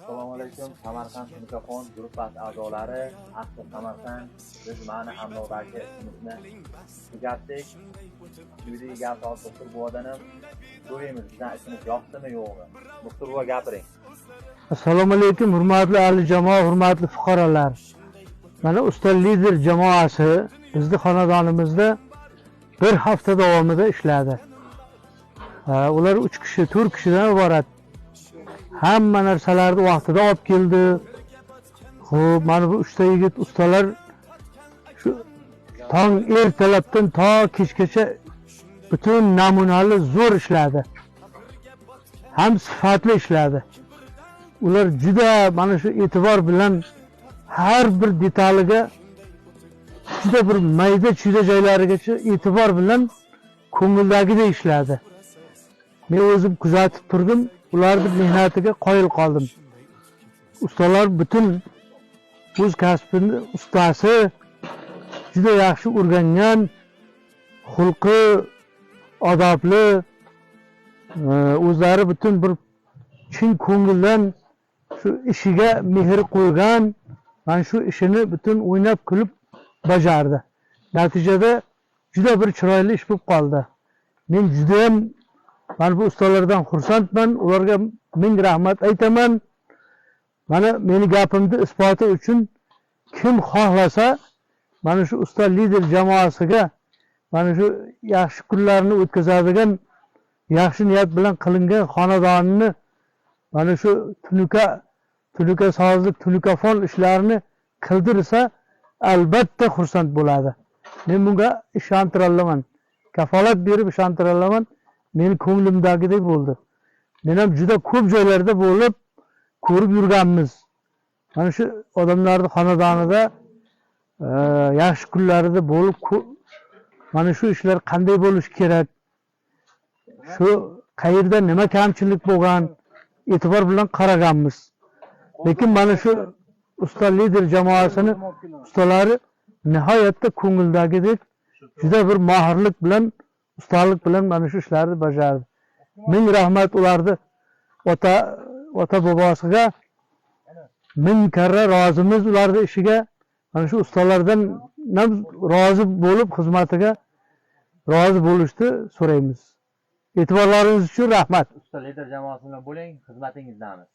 Assalomu alaykum. Samarqand mikrofon gruppasi a'zolari, Asli Samarqand, biz mana hamrohdagi ishimizni tugatdik. Uyda gap solib turib so'raymiz, bizdan ishimiz yoqdimi yo'qmi? Muxtirga gapiring. Assalomu alaykum, hurmatli ahli jamoa, hurmatli fuqarolar. Mana usta lider jamoasi bizning xonadonimizda bir hafta davomida ishladi. Ular 3 kishi, 4 kishidan iborat. Hamma narsalarni vaqtida olib keldi. Xo'p, mana bu 3 ta yigit ustalar shu tong ertalabdan to kechgacha butun namunali zo'r ishladi. Ham sifatli ishladi. Ular juda mana shu e'tibor bilan har bir detaliga, juda bir mayda-chuyda joylarigacha e'tibor bilan ko'ngildagidek ishladi. Men o'zim kuzatib turdim, ularning mehnatiga qoyil qoldim. Ustalar butun o'z kasbini ustasi, juda yaxshi o'rgangan, xulqi odobli, o'zlari butun bir chin ko'ngildan shu ishiga mehr qo'ygan, mana shu ishini butun o'ynab kulib bajardi. Natijada juda bir chiroyli ish bo'lib qoldi. Men juda ham mana bu ustalardan xursandman, ularga ming rahmat aytaman. Mana meni gapimni isboti uchun kim xohlasa mana shu usta lider jamoasiga mana shu yaxshi kunlarni o'tkazadigan, yaxshi niyat bilan qilingan xonadonini mana shu tunuka sozlik, tunukafon ishlarini qildirsa albatta xursand bo'ladi. Men bunga ishontira olaman. Kafolat berib ishontira olaman. Meni ko'nglimdagidek bo'ldi. Men ham juda ko'p joylarda bo'lib ko'rib yurganmiz. Mana shu odamlarning xonadonida yaxshi kunlarida bo'lib mana shu ishlar qanday bo'lishi kerak, shu qayerda nima kamchilik bo'lgan, e'tibor bilan qaraganmiz. Lekin mana shu usta lider jamoasini ustalari nihoyatda ko'ngildagidek juda bir mohirlik bilan, ustalik bilan mana shu ishlarni bajardi. Ming rahmat ularni ota bobosiga, ming karra rozimiz ularning ishiga. Mana shu ustalardan rozi bo'lib xizmatiga rozi bo'lishni so'raymiz. E'tiborlaringiz uchun rahmat. Usta lider jamoasi bilan bo'ling, xizmatingizdamiz.